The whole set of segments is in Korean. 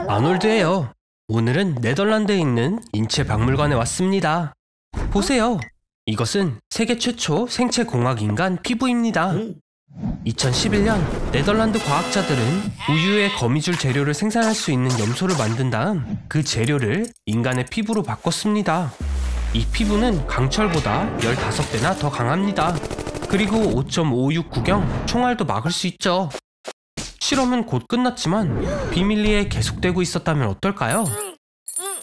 아놀드예요. 오늘은 네덜란드에 있는 인체박물관에 왔습니다. 보세요. 이것은 세계 최초 생체공학 인간 피부입니다. 2011년 네덜란드 과학자들은 우유의 거미줄 재료를 생산할 수 있는 염소를 만든 다음 그 재료를 인간의 피부로 바꿨습니다. 이 피부는 강철보다 15배나 더 강합니다. 그리고 5.569경 총알도 막을 수 있죠. 실험은 곧 끝났지만 비밀리에 계속되고 있었다면 어떨까요?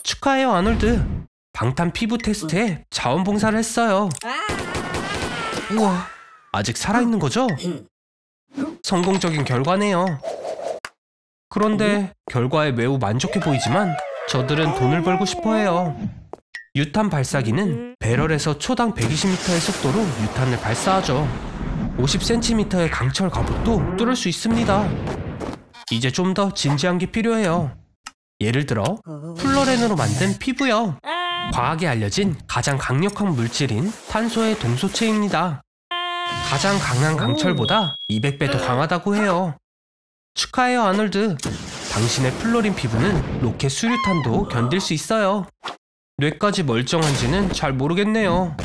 축하해요, 아놀드. 방탄 피부 테스트에 자원봉사를 했어요. 우와, 아직 살아있는 거죠? 성공적인 결과네요. 그런데 결과에 매우 만족해 보이지만 저들은 돈을 벌고 싶어해요. 유탄 발사기는 배럴에서 초당 120m의 속도로 유탄을 발사하죠. 50cm의 강철 갑옷도 뚫을 수 있습니다. 이제 좀 더 진지한 게 필요해요. 예를 들어 플로렌으로 만든 피부요. 과학에 알려진 가장 강력한 물질인 탄소의 동소체입니다. 가장 강한 강철보다 200배 더 강하다고 해요. 축하해요, 아놀드. 당신의 플로린 피부는 로켓 수류탄도 견딜 수 있어요. 뇌까지 멀쩡한지는 잘 모르겠네요.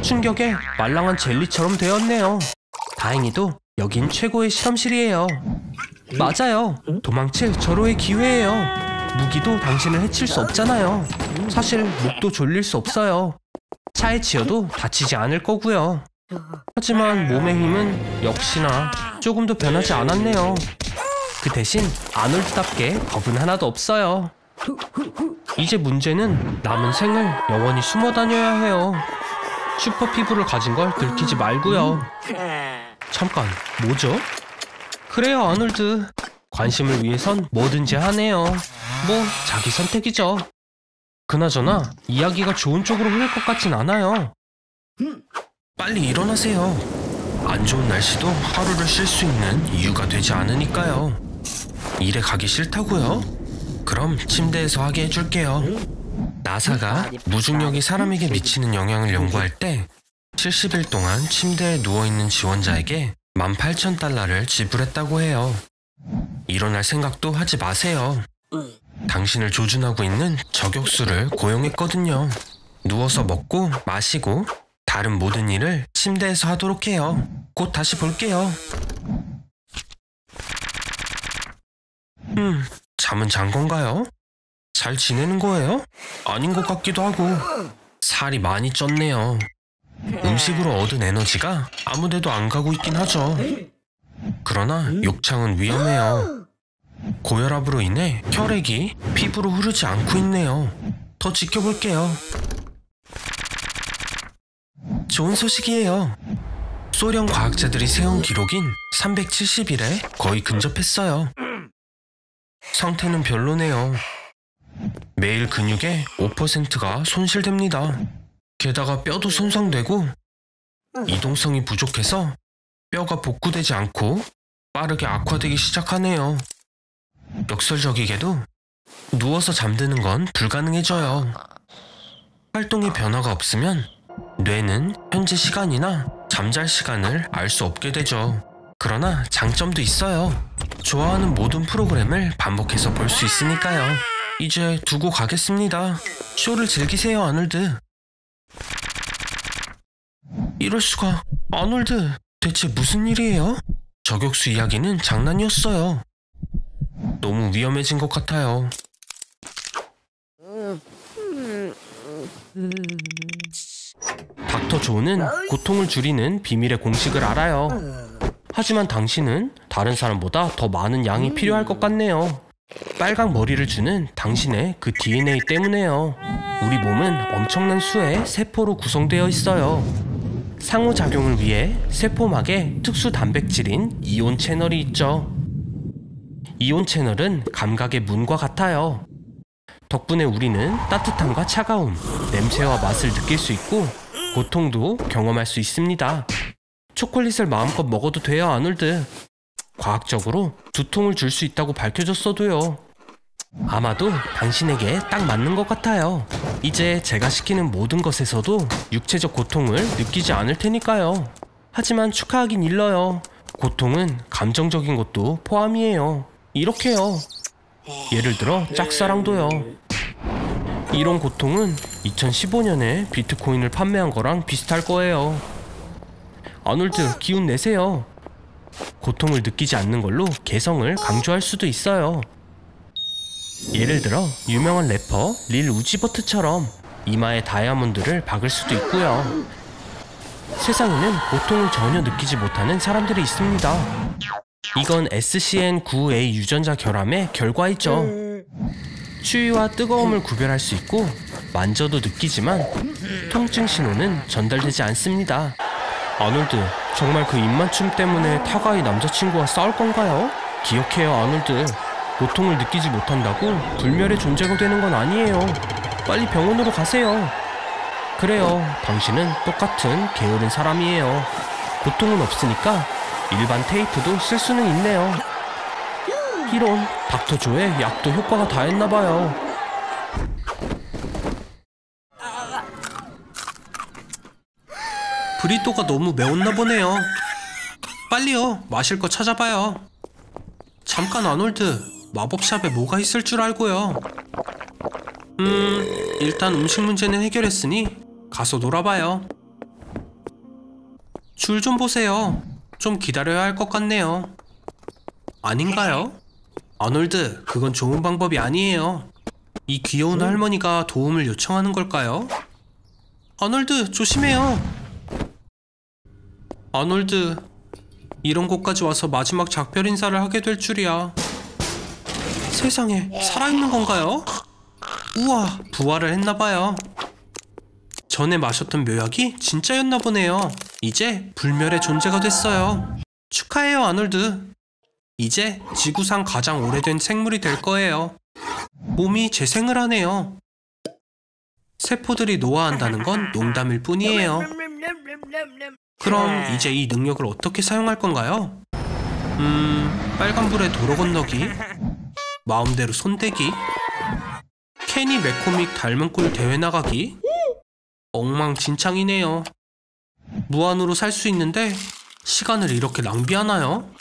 충격에 말랑한 젤리처럼 되었네요. 다행히도 여긴 최고의 실험실이에요. 맞아요. 도망칠 절호의 기회예요. 무기도 당신을 해칠 수 없잖아요. 사실 목도 졸릴 수 없어요. 차에 치여도 다치지 않을 거고요. 하지만 몸의 힘은 역시나 조금도 변하지 않았네요. 그 대신 아놀드답게 겁은 하나도 없어요. 이제 문제는 남은 생을 영원히 숨어 다녀야 해요. 슈퍼 피부를 가진 걸 들키지 말고요. 잠깐, 뭐죠? 그래요, 아놀드. 관심을 위해선 뭐든지 하네요. 뭐 자기 선택이죠. 그나저나 이야기가 좋은 쪽으로 흐를 것 같진 않아요. 빨리 일어나세요. 안 좋은 날씨도 하루를 쉴 수 있는 이유가 되지 않으니까요. 일에 가기 싫다고요? 그럼 침대에서 하게 해줄게요. 나사가 무중력이 사람에게 미치는 영향을 연구할 때 70일 동안 침대에 누워있는 지원자에게 18,000달러를 지불했다고 해요. 일어날 생각도 하지 마세요. 당신을 조준하고 있는 저격수를 고용했거든요. 누워서 먹고 마시고 다른 모든 일을 침대에서 하도록 해요. 곧 다시 볼게요. 잠은 잔 건가요? 잘 지내는 거예요? 아닌 것 같기도 하고. 살이 많이 쪘네요. 음식으로 얻은 에너지가 아무데도 안 가고 있긴 하죠. 그러나 욕창은 위험해요. 고혈압으로 인해 혈액이 피부로 흐르지 않고 있네요. 더 지켜볼게요. 좋은 소식이에요. 소련 과학자들이 세운 기록인 370일에 거의 근접했어요. 상태는 별로네요. 매일 근육의 5%가 손실됩니다. 게다가 뼈도 손상되고 이동성이 부족해서 뼈가 복구되지 않고 빠르게 악화되기 시작하네요. 역설적이게도 누워서 잠드는 건 불가능해져요. 활동의 변화가 없으면 뇌는 현재 시간이나 잠잘 시간을 알 수 없게 되죠. 그러나 장점도 있어요. 좋아하는 모든 프로그램을 반복해서 볼 수 있으니까요. 이제 두고 가겠습니다. 쇼를 즐기세요, 아놀드. 이럴 수가. 아놀드, 대체 무슨 일이에요? 저격수 이야기는 장난이었어요. 너무 위험해진 것 같아요. 닥터 조는 고통을 줄이는 비밀의 공식을 알아요. 하지만 당신은 다른 사람보다 더 많은 양이 필요할 것 같네요. 빨강 머리를 주는 당신의 그 DNA 때문에요. 우리 몸은 엄청난 수의 세포로 구성되어 있어요. 상호작용을 위해 세포막에 특수 단백질인 이온 채널이 있죠. 이온 채널은 감각의 문과 같아요. 덕분에 우리는 따뜻함과 차가움, 냄새와 맛을 느낄 수 있고 고통도 경험할 수 있습니다. 초콜릿을 마음껏 먹어도 돼요, 아놀드. 과학적으로 두통을 줄 수 있다고 밝혀졌어도요. 아마도 당신에게 딱 맞는 것 같아요. 이제 제가 시키는 모든 것에서도 육체적 고통을 느끼지 않을 테니까요. 하지만 축하하긴 일러요. 고통은 감정적인 것도 포함이에요. 이렇게요. 예를 들어 짝사랑도요. 이런 고통은 2015년에 비트코인을 판매한 거랑 비슷할 거예요. 아놀드, 기운 내세요. 고통을 느끼지 않는 걸로 개성을 강조할 수도 있어요. 예를 들어 유명한 래퍼 릴 우지버트처럼 이마에 다이아몬드를 박을 수도 있고요. 세상에는 고통을 전혀 느끼지 못하는 사람들이 있습니다. 이건 SCN9A 유전자 결함의 결과이죠. 추위와 뜨거움을 구별할 수 있고 만져도 느끼지만 통증 신호는 전달되지 않습니다. 아놀드, 정말 그 입맞춤 때문에 타가이 남자친구와 싸울 건가요? 기억해요, 아놀드. 고통을 느끼지 못한다고 불멸의 존재가 되는 건 아니에요. 빨리 병원으로 가세요. 그래요, 당신은 똑같은 게으른 사람이에요. 고통은 없으니까 일반 테이프도 쓸 수는 있네요. 이런, 닥터 조의 약도 효과가 다했나봐요. 브리또가 너무 매웠나 보네요. 빨리요, 마실 거 찾아봐요. 잠깐 아놀드, 마법샵에 뭐가 있을 줄 알고요. 일단 음식 문제는 해결했으니 가서 놀아봐요. 줄 좀 보세요. 좀 기다려야 할 것 같네요. 아닌가요? 아놀드, 그건 좋은 방법이 아니에요. 이 귀여운 할머니가 도움을 요청하는 걸까요? 아놀드, 조심해요. 아놀드, 이런 곳까지 와서 마지막 작별 인사를 하게 될 줄이야. 세상에, 살아있는 건가요? 우와, 부활을 했나봐요. 전에 마셨던 묘약이 진짜였나 보네요. 이제 불멸의 존재가 됐어요. 축하해요, 아놀드. 이제 지구상 가장 오래된 생물이 될 거예요. 몸이 재생을 하네요. 세포들이 노화한다는 건 농담일 뿐이에요. 그럼 이제 이 능력을 어떻게 사용할 건가요? 빨간불에 도로 건너기, 마음대로 손대기, 케니 맥코믹 닮은 꼴 대회 나가기. 엉망진창이네요. 무한으로 살 수 있는데 시간을 이렇게 낭비하나요?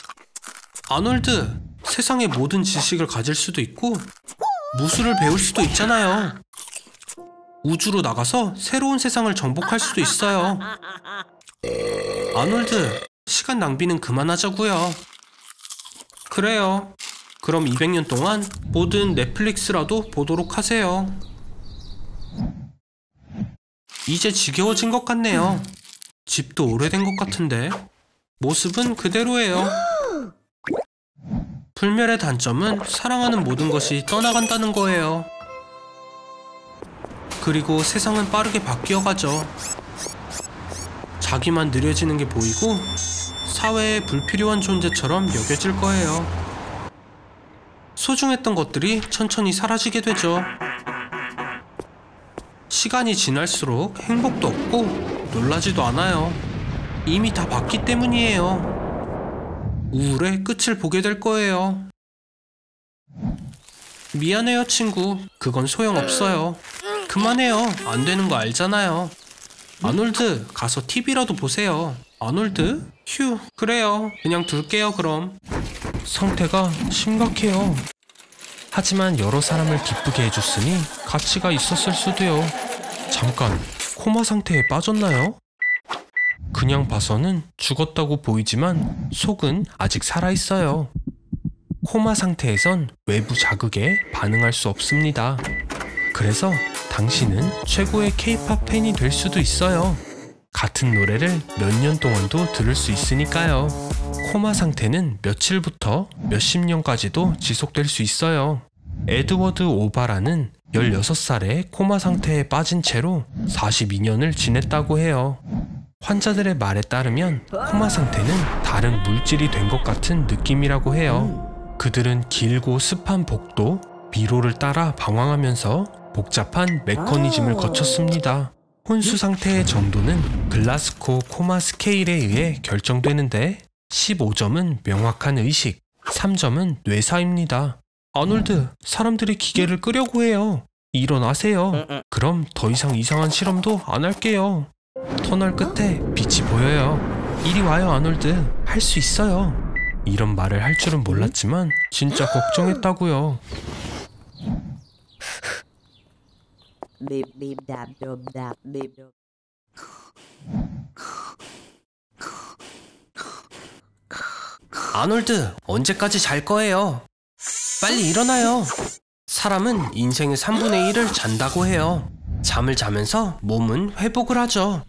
아놀드, 세상의 모든 지식을 가질 수도 있고 무술을 배울 수도 있잖아요. 우주로 나가서 새로운 세상을 정복할 수도 있어요. 아놀드, 시간 낭비는 그만하자고요. 그래요. 그럼 200년 동안 모든 넷플릭스라도 보도록 하세요. 이제 지겨워진 것 같네요. 집도 오래된 것 같은데 모습은 그대로예요. 불멸의 단점은 사랑하는 모든 것이 떠나간다는 거예요. 그리고 세상은 빠르게 바뀌어가죠. 자기만 느려지는 게 보이고 사회에 불필요한 존재처럼 여겨질 거예요. 소중했던 것들이 천천히 사라지게 되죠. 시간이 지날수록 행복도 없고 놀라지도 않아요. 이미 다 봤기 때문이에요. 우울의 끝을 보게 될 거예요. 미안해요, 친구. 그건 소용없어요. 그만해요. 안 되는 거 알잖아요. 아놀드, 가서 TV라도 보세요. 아놀드? 휴, 그래요. 그냥 둘게요, 그럼. 상태가 심각해요. 하지만 여러 사람을 기쁘게 해줬으니 가치가 있었을 수도요. 잠깐, 코마 상태에 빠졌나요? 그냥 봐서는 죽었다고 보이지만 속은 아직 살아있어요. 코마 상태에선 외부 자극에 반응할 수 없습니다. 그래서 당신은 최고의 K-POP 팬이 될 수도 있어요. 같은 노래를 몇 년 동안도 들을 수 있으니까요. 코마 상태는 며칠부터 몇십 년까지도 지속될 수 있어요. 에드워드 오바라는 16살에 코마 상태에 빠진 채로 42년을 지냈다고 해요. 환자들의 말에 따르면 코마 상태는 다른 물질이 된 것 같은 느낌이라고 해요. 그들은 길고 습한 복도, 미로를 따라 방황하면서 복잡한 메커니즘을 거쳤습니다. 혼수 상태의 정도는 글라스코 코마 스케일에 의해 결정되는데 15점은 명확한 의식, 3점은 뇌사입니다. 아놀드, 사람들이 기계를 끄려고 해요. 일어나세요. 그럼 더 이상 이상한 실험도 안 할게요. 터널 끝에 빛이 보여요. 이리 와요, 아놀드. 할 수 있어요. 이런 말을 할 줄은 몰랐지만 진짜 걱정했다고요. 아놀드, 언제까지 잘 거예요? 빨리 일어나요. 사람은 인생의 3분의 1을 잔다고 해요. 잠을 자면서 몸은 회복을 하죠.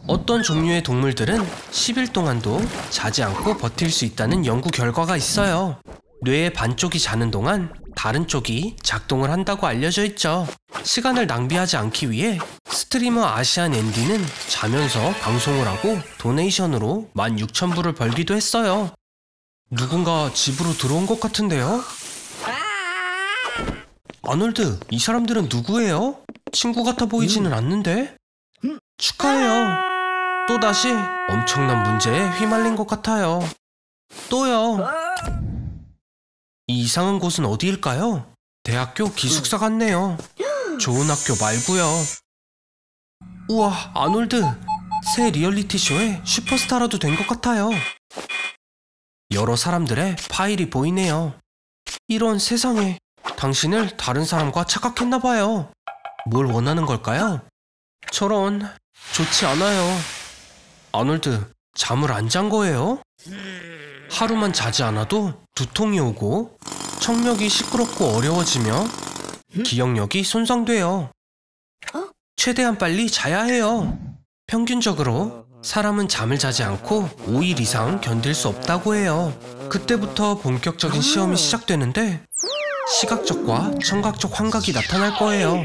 어떤 종류의 동물들은 10일 동안도 자지 않고 버틸 수 있다는 연구 결과가 있어요. 뇌의 반쪽이 자는 동안 다른 쪽이 작동을 한다고 알려져 있죠. 시간을 낭비하지 않기 위해 스트리머 아시안 앤디는 자면서 방송을 하고 도네이션으로 16,000불을 벌기도 했어요. 누군가 집으로 들어온 것 같은데요? 아놀드, 이 사람들은 누구예요? 친구 같아 보이지는 않는데? 축하해요. 또다시 엄청난 문제에 휘말린 것 같아요. 또요. 이 이상한 곳은 어디일까요? 대학교 기숙사 같네요. 좋은 학교 말고요. 우와, 아놀드, 새 리얼리티 쇼의 슈퍼스타라도 된 것 같아요. 여러 사람들의 파일이 보이네요. 이런 세상에, 당신을 다른 사람과 착각했나봐요. 뭘 원하는 걸까요? 저런, 좋지 않아요. 아놀드, 잠을 안 잔 거예요? 하루만 자지 않아도 두통이 오고 청력이 시끄럽고 어려워지며 기억력이 손상돼요. 최대한 빨리 자야 해요. 평균적으로 사람은 잠을 자지 않고 5일 이상 견딜 수 없다고 해요. 그때부터 본격적인 시험이 시작되는데 시각적과 청각적 환각이 나타날 거예요.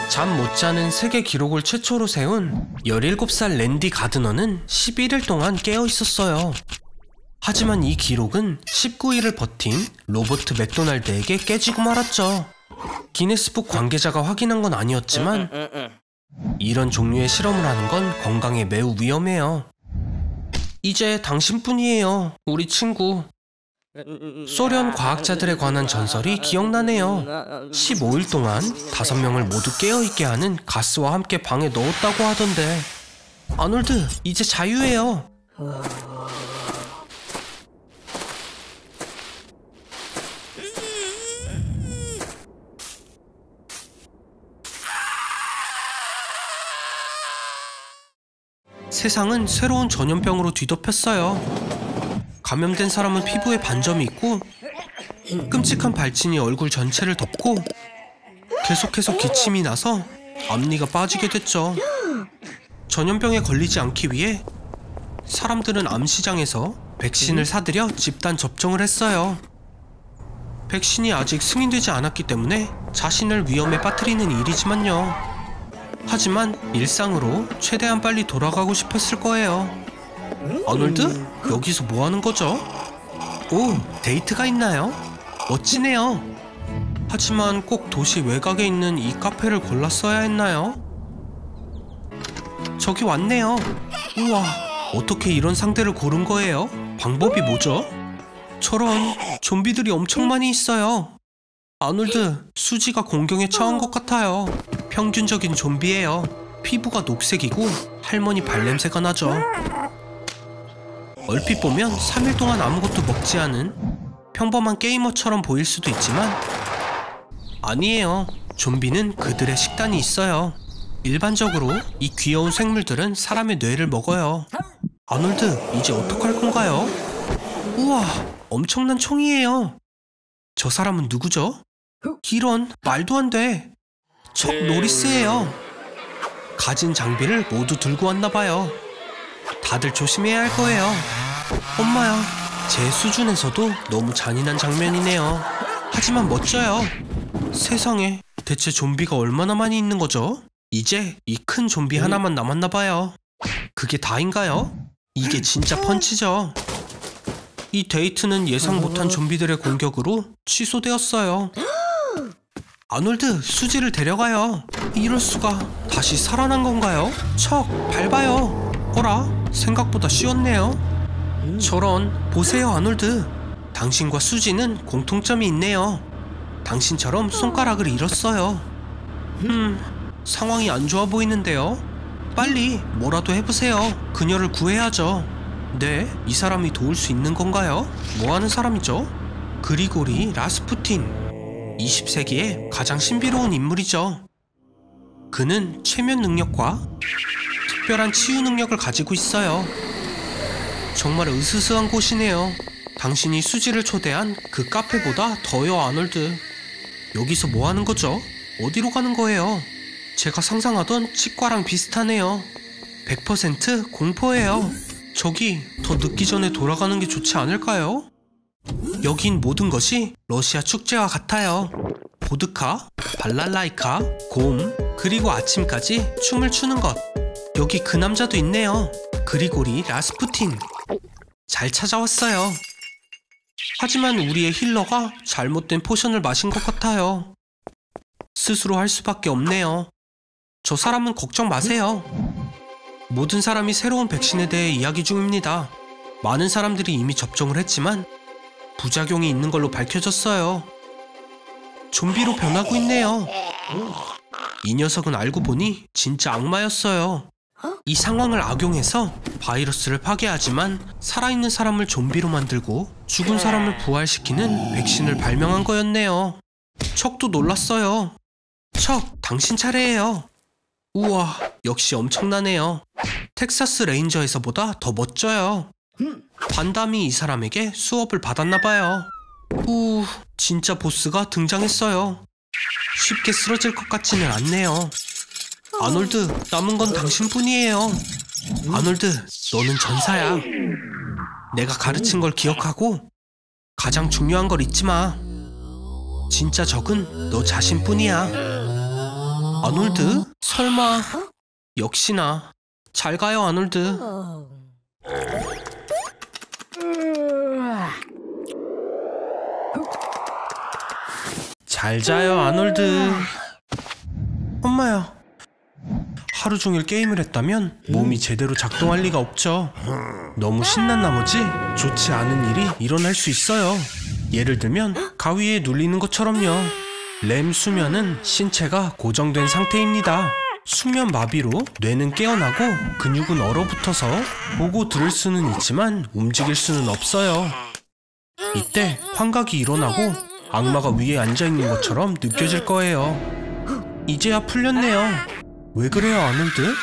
잠 못 자는 세계 기록을 최초로 세운 17살 랜디 가드너는 11일 동안 깨어 있었어요. 하지만 이 기록은 19일을 버틴 로버트 맥도날드에게 깨지고 말았죠. 기네스북 관계자가 확인한 건 아니었지만 이런 종류의 실험을 하는 건 건강에 매우 위험해요. 이제 당신뿐이에요, 우리 친구. 소련 과학자들에 관한 전설이 기억나네요. 15일 동안 5명을 모두 깨어있게 하는 가스와 함께 방에 넣었다고 하던데. 아놀드, 이제 자유해요. 세상은 새로운 전염병으로 뒤덮였어요. 감염된 사람은 피부에 반점이 있고 끔찍한 발진이 얼굴 전체를 덮고 계속해서 기침이 나서 앞니가 빠지게 됐죠. 전염병에 걸리지 않기 위해 사람들은 암시장에서 백신을 사들여 집단 접종을 했어요. 백신이 아직 승인되지 않았기 때문에 자신을 위험에 빠뜨리는 일이지만요. 하지만 일상으로 최대한 빨리 돌아가고 싶었을 거예요. 아놀드? 여기서 뭐 하는 거죠? 오, 데이트가 있나요? 멋지네요. 하지만 꼭 도시 외곽에 있는 이 카페를 골랐어야 했나요? 저기 왔네요. 우와, 어떻게 이런 상대를 고른 거예요? 방법이 뭐죠? 저런, 좀비들이 엄청 많이 있어요. 아놀드, 수지가 공경에 처한 것 같아요. 평균적인 좀비예요. 피부가 녹색이고 할머니 발냄새가 나죠. 얼핏 보면 3일 동안 아무것도 먹지 않은 평범한 게이머처럼 보일 수도 있지만 아니에요. 좀비는 그들의 식단이 있어요. 일반적으로 이 귀여운 생물들은 사람의 뇌를 먹어요. 아놀드, 이제 어떡할 건가요? 우와, 엄청난 총이에요. 저 사람은 누구죠? 이런, 말도 안 돼. 척 노리스예요. 가진 장비를 모두 들고 왔나봐요. 다들 조심해야 할 거예요. 엄마야, 제 수준에서도 너무 잔인한 장면이네요. 하지만 멋져요. 세상에, 대체 좀비가 얼마나 많이 있는 거죠? 이제 이 큰 좀비 하나만 남았나봐요. 그게 다인가요? 이게 진짜 펀치죠. 이 데이트는 예상 못한 좀비들의 공격으로 취소되었어요. 아놀드, 수지를 데려가요. 이럴 수가, 다시 살아난 건가요? 척, 밟아요. 어라, 생각보다 쉬웠네요. 저런, 보세요 아놀드. 당신과 수지는 공통점이 있네요. 당신처럼 손가락을 잃었어요. 상황이 안 좋아 보이는데요. 빨리 뭐라도 해보세요. 그녀를 구해야죠. 네, 이 사람이 도울 수 있는 건가요? 뭐 하는 사람이죠? 그리고리 라스푸틴. 20세기의 가장 신비로운 인물이죠. 그는 최면 능력과 특별한 치유 능력을 가지고 있어요. 정말 으스스한 곳이네요. 당신이 수지를 초대한 그 카페보다 더요, 아놀드. 여기서 뭐 하는 거죠? 어디로 가는 거예요? 제가 상상하던 치과랑 비슷하네요. 100% 공포예요. 저기 더 늦기 전에 돌아가는 게 좋지 않을까요? 여긴 모든 것이 러시아 축제와 같아요. 보드카, 발랄라이카, 곰, 그리고 아침까지 춤을 추는 것. 여기 그 남자도 있네요. 그리고리 라스푸틴. 잘 찾아왔어요. 하지만 우리의 힐러가 잘못된 포션을 마신 것 같아요. 스스로 할 수밖에 없네요. 저 사람은 걱정 마세요. 모든 사람이 새로운 백신에 대해 이야기 중입니다. 많은 사람들이 이미 접종을 했지만 부작용이 있는 걸로 밝혀졌어요. 좀비로 변하고 있네요. 이 녀석은 알고 보니 진짜 악마였어요. 이 상황을 악용해서 바이러스를 파괴하지만 살아있는 사람을 좀비로 만들고 죽은 사람을 부활시키는 백신을 발명한 거였네요. 척도 놀랐어요. 척, 당신 차례예요. 우와, 역시 엄청나네요. 텍사스 레인저에서보다 더 멋져요. 반담이 이 사람에게 수업을 받았나봐요. 진짜 보스가 등장했어요. 쉽게 쓰러질 것 같지는 않네요. 아놀드, 남은 건 당신뿐이에요. 아놀드, 너는 전사야. 내가 가르친 걸 기억하고 가장 중요한 걸 잊지 마. 진짜 적은 너 자신뿐이야. 아놀드? 설마? 역시나. 잘 가요, 아놀드. 잘 자요, 아놀드. 엄마야. 하루 종일 게임을 했다면 몸이 제대로 작동할 리가 없죠. 너무 신난 나머지 좋지 않은 일이 일어날 수 있어요. 예를 들면 가위에 눌리는 것처럼요. 렘 수면은 신체가 고정된 상태입니다. 수면 마비로 뇌는 깨어나고 근육은 얼어붙어서 보고 들을 수는 있지만 움직일 수는 없어요. 이때 환각이 일어나고 악마가 위에 앉아있는 것처럼 느껴질 거예요. 이제야 풀렸네요. 왜 그래요, 아놀드?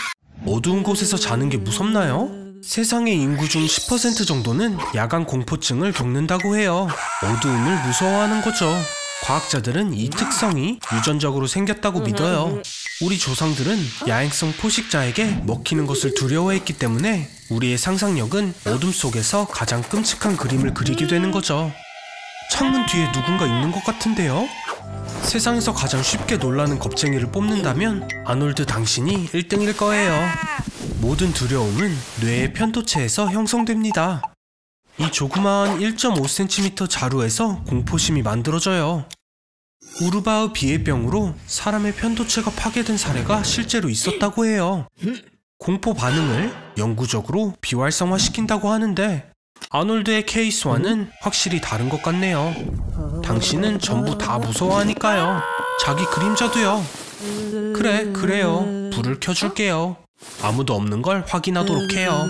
어두운 곳에서 자는 게 무섭나요? 세상의 인구 중 10% 정도는 야간 공포증을 겪는다고 해요. 어두움을 무서워하는 거죠. 과학자들은 이 특성이 유전적으로 생겼다고 믿어요. 우리 조상들은 야행성 포식자에게 먹히는 것을 두려워했기 때문에 우리의 상상력은 어둠 속에서 가장 끔찍한 그림을 그리게 되는 거죠. 창문 뒤에 누군가 있는 것 같은데요? 세상에서 가장 쉽게 놀라는 겁쟁이를 뽑는다면 아놀드 당신이 1등일 거예요. 모든 두려움은 뇌의 편도체에서 형성됩니다. 이 조그마한 1.5cm 자루에서 공포심이 만들어져요. 우르바흐 비해병으로 사람의 편도체가 파괴된 사례가 실제로 있었다고 해요. 공포 반응을 영구적으로 비활성화시킨다고 하는데 아놀드의 케이스와는 확실히 다른 것 같네요. 당신은 전부 다 무서워하니까요. 자기 그림자도요. 그래요. 불을 켜줄게요. 아무도 없는 걸 확인하도록 해요.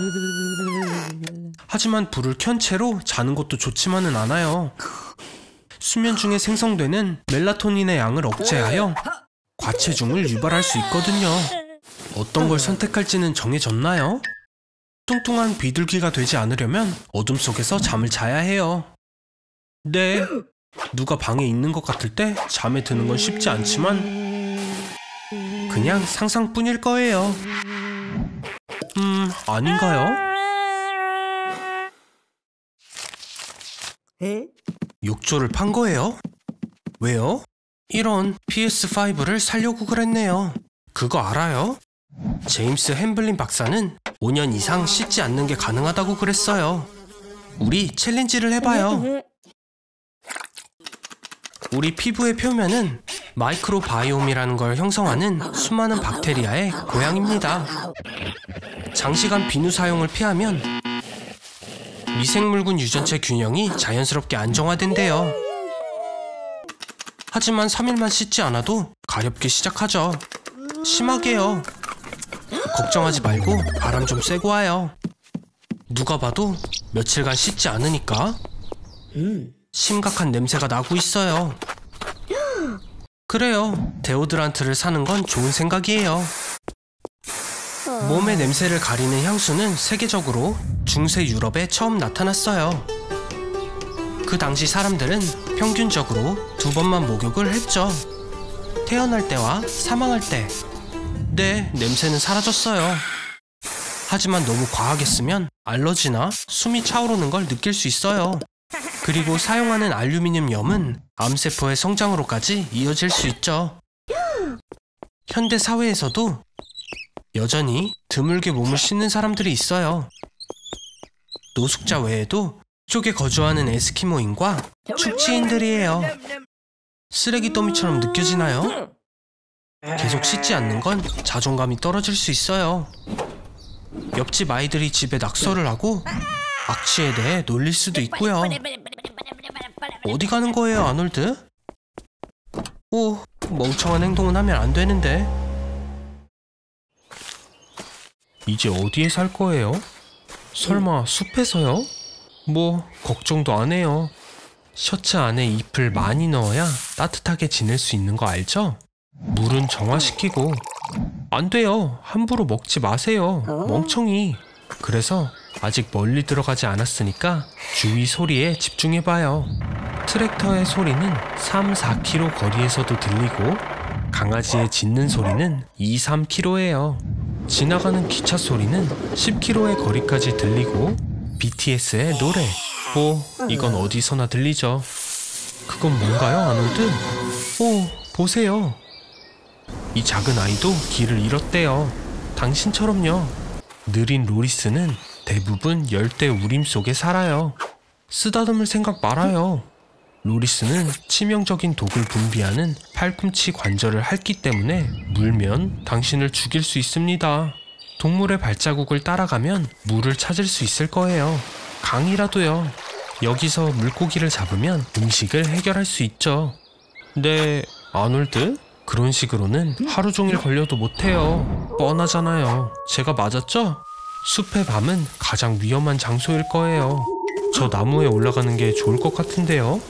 하지만 불을 켠 채로 자는 것도 좋지만은 않아요. 수면 중에 생성되는 멜라토닌의 양을 억제하여 과체중을 유발할 수 있거든요. 어떤 걸 선택할지는 정해졌나요? 뚱뚱한 비둘기가 되지 않으려면 어둠 속에서 잠을 자야 해요. 네, 누가 방에 있는 것 같을 때 잠에 드는 건 쉽지 않지만 그냥 상상뿐일 거예요. 아닌가요? 욕조를 판 거예요? 왜요? 이런 PS5를 사려고 그랬네요. 그거 알아요? 제임스 햄블린 박사는 5년 이상 씻지 않는 게 가능하다고 그랬어요. 우리 챌린지를 해봐요. 우리 피부의 표면은 마이크로바이옴이라는 걸 형성하는 수많은 박테리아의 고향입니다. 장시간 비누 사용을 피하면 미생물군 유전체 균형이 자연스럽게 안정화된대요. 하지만 3일만 씻지 않아도 가렵게 시작하죠. 심하게요. 걱정하지 말고 바람 좀 쐬고 와요. 누가 봐도 며칠간 씻지 않으니까 심각한 냄새가 나고 있어요. 그래요, 데오드란트를 사는 건 좋은 생각이에요. 몸의 냄새를 가리는 향수는 세계적으로 중세 유럽에 처음 나타났어요. 그 당시 사람들은 평균적으로 2번만 목욕을 했죠. 태어날 때와 사망할 때. 네, 냄새는 사라졌어요. 하지만 너무 과하게 쓰면 알러지나 숨이 차오르는 걸 느낄 수 있어요. 그리고 사용하는 알루미늄 염은 암세포의 성장으로까지 이어질 수 있죠. 현대 사회에서도 여전히 드물게 몸을 씻는 사람들이 있어요. 노숙자 외에도 쪽에 거주하는 에스키모인과 축지인들이에요. 쓰레기 더미처럼 느껴지나요? 계속 씻지 않는 건 자존감이 떨어질 수 있어요. 옆집 아이들이 집에 낙서를 하고 악취에 대해 놀릴 수도 있고요. 어디 가는 거예요, 아놀드? 오, 멍청한 행동은 하면 안 되는데. 이제 어디에 살 거예요? 설마 숲에서요? 뭐 걱정도 안 해요. 셔츠 안에 잎을 많이 넣어야 따뜻하게 지낼 수 있는 거 알죠? 물은 정화시키고. 안 돼요, 함부로 먹지 마세요, 멍청이. 그래서 아직 멀리 들어가지 않았으니까 주위 소리에 집중해봐요. 트랙터의 소리는 3-4km 거리에서도 들리고 강아지의 짖는 소리는 2-3km예요. 지나가는 기차 소리는 10km의 거리까지 들리고 BTS의 노래, 뭐 이건 어디서나 들리죠. 그건 뭔가요, 아놀드? 오, 보세요. 이 작은 아이도 길을 잃었대요. 당신처럼요. 느린 로리스는 대부분 열대 우림 속에 살아요. 쓰다듬을 생각 말아요. 로리스는 치명적인 독을 분비하는 팔꿈치 관절을 핥기 때문에 물면 당신을 죽일 수 있습니다. 동물의 발자국을 따라가면 물을 찾을 수 있을 거예요. 강이라도요. 여기서 물고기를 잡으면 음식을 해결할 수 있죠. 네, 아놀드? 그런 식으로는 하루 종일 걸려도 못해요. 뻔하잖아요. 제가 맞았죠? 숲의 밤은 가장 위험한 장소일 거예요. 저 나무에 올라가는 게 좋을 것 같은데요.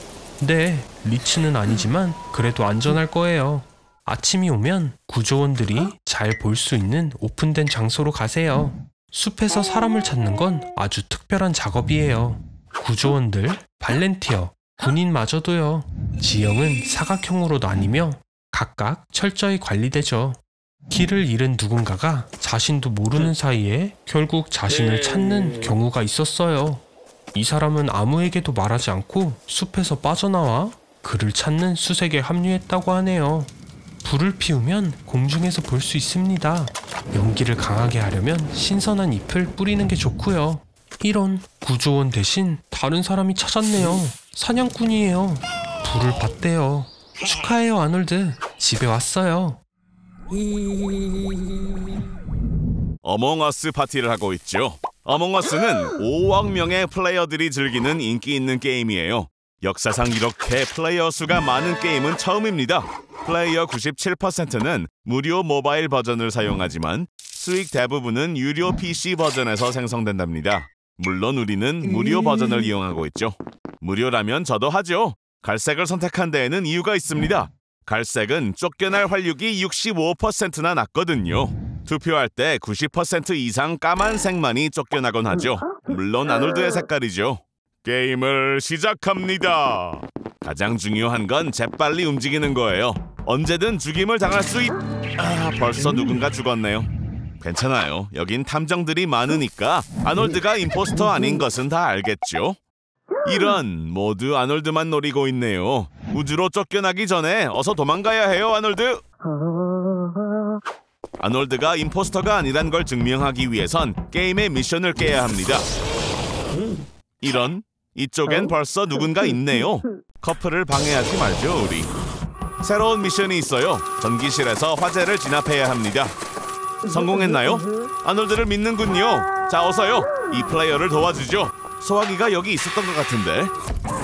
네, 리치는 아니지만 그래도 안전할 거예요. 아침이 오면 구조원들이 잘 볼 수 있는 오픈된 장소로 가세요. 숲에서 사람을 찾는 건 아주 특별한 작업이에요. 구조원들, 발렌티어, 군인마저도요. 지형은 사각형으로 나뉘며 각각 철저히 관리되죠. 길을 잃은 누군가가 자신도 모르는 사이에 결국 자신을 찾는 경우가 있었어요. 이 사람은 아무에게도 말하지 않고 숲에서 빠져나와 그를 찾는 수색에 합류했다고 하네요. 불을 피우면 공중에서 볼 수 있습니다. 연기를 강하게 하려면 신선한 잎을 뿌리는 게 좋고요. 이런, 구조원 대신 다른 사람이 찾았네요. 사냥꾼이에요. 불을 봤대요. 축하해요, 아놀드. 집에 왔어요. 어몽어스 파티를 하고 있죠. 어몽어스는 5억 명의 플레이어들이 즐기는 인기 있는 게임이에요. 역사상 이렇게 플레이어 수가 많은 게임은 처음입니다. 플레이어 97%는 무료 모바일 버전을 사용하지만 수익 대부분은 유료 PC 버전에서 생성된답니다. 물론 우리는 무료 버전을 이용하고 있죠. 무료라면 저도 하죠. 갈색을 선택한 데에는 이유가 있습니다. 갈색은 쫓겨날 활력이 65%나 낮거든요. 투표할 때 90% 이상 까만색만이 쫓겨나곤 하죠. 물론 아놀드의 색깔이죠. 게임을 시작합니다. 가장 중요한 건 재빨리 움직이는 거예요. 언제든 죽임을 당할 수 벌써 누군가 죽었네요. 괜찮아요. 여긴 탐정들이 많으니까 아놀드가 임포스터 아닌 것은 다 알겠죠? 이런, 모두 아놀드만 노리고 있네요. 우주로 쫓겨나기 전에 어서 도망가야 해요, 아놀드. 아놀드가 임포스터가 아니란 걸 증명하기 위해선 게임의 미션을 깨야 합니다. 이런, 이쪽엔 벌써 누군가 있네요. 커플을 방해하지 말죠, 우리. 새로운 미션이 있어요. 전기실에서 화재를 진압해야 합니다. 성공했나요? 아놀드를 믿는군요. 자, 어서요. 이 플레이어를 도와주죠. 소화기가 여기 있었던 것 같은데.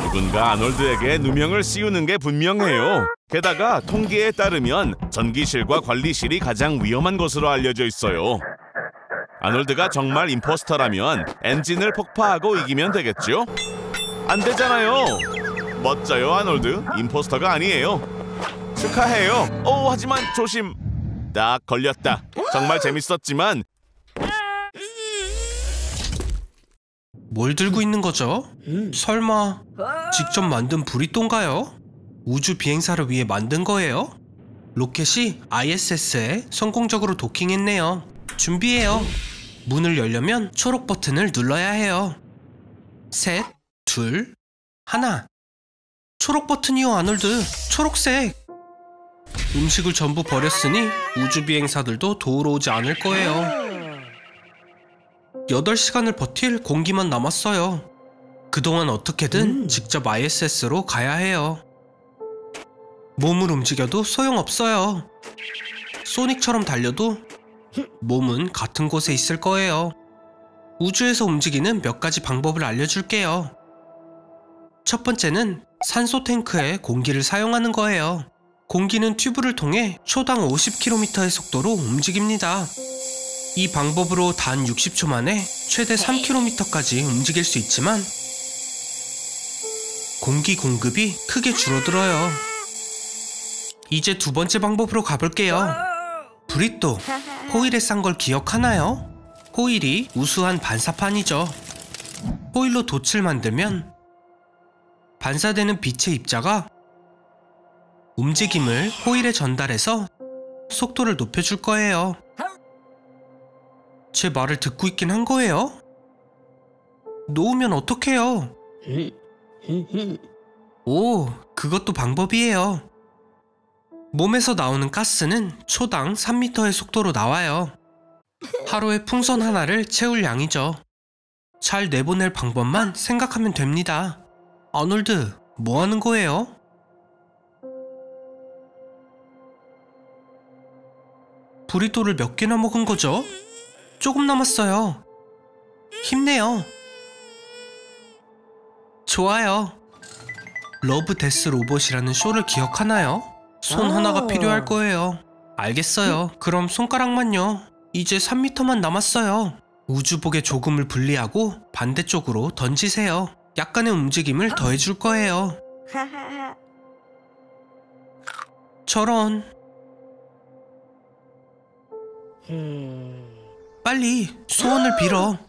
누군가 아놀드에게 누명을 씌우는 게 분명해요. 게다가 통계에 따르면 전기실과 관리실이 가장 위험한 곳으로 알려져 있어요. 아놀드가 정말 임포스터라면 엔진을 폭파하고 이기면 되겠죠? 안 되잖아요. 멋져요, 아놀드. 임포스터가 아니에요. 축하해요. 하지만 조심. 딱 걸렸다. 정말 재밌었지만 뭘 들고 있는 거죠? 설마 직접 만든 브리또인가요? 우주 비행사를 위해 만든 거예요? 로켓이 ISS에 성공적으로 도킹했네요. 준비해요. 문을 열려면 초록 버튼을 눌러야 해요. 셋, 둘, 하나. 초록 버튼이요, 아놀드. 초록색. 음식을 전부 버렸으니 우주 비행사들도 도우러 오지 않을 거예요. 8시간을 버틸 공기만 남았어요. 그동안 어떻게든 직접 ISS로 가야 해요. 몸을 움직여도 소용없어요. 소닉처럼 달려도 몸은 같은 곳에 있을 거예요. 우주에서 움직이는 몇 가지 방법을 알려줄게요. 첫 번째는 산소 탱크에 공기를 사용하는 거예요. 공기는 튜브를 통해 초당 50km의 속도로 움직입니다. 이 방법으로 단 60초 만에 최대 3km까지 움직일 수 있지만 공기 공급이 크게 줄어들어요. 이제 두 번째 방법으로 가볼게요. 브리또, 호일에 싼 걸 기억하나요? 호일이 우수한 반사판이죠. 호일로 돛을 만들면 반사되는 빛의 입자가 움직임을 호일에 전달해서 속도를 높여줄 거예요. 제 말을 듣고 있긴 한 거예요? 놓으면 어떡해요? 오, 그것도 방법이에요. 몸에서 나오는 가스는 초당 3m의 속도로 나와요. 하루에 풍선 하나를 채울 양이죠. 잘 내보낼 방법만 생각하면 됩니다. 아놀드, 뭐 하는 거예요? 브리또를 몇 개나 먹은 거죠? 조금 남았어요. 힘내요. 좋아요. 러브 데스 로봇이라는 쇼를 기억하나요? 손 하나가 필요할 거예요. 알겠어요. 그럼 손가락만요. 이제 3m만 남았어요. 우주복의 조금을 분리하고 반대쪽으로 던지세요. 약간의 움직임을 더해줄 거예요. 저런. 빨리 소원을 빌어.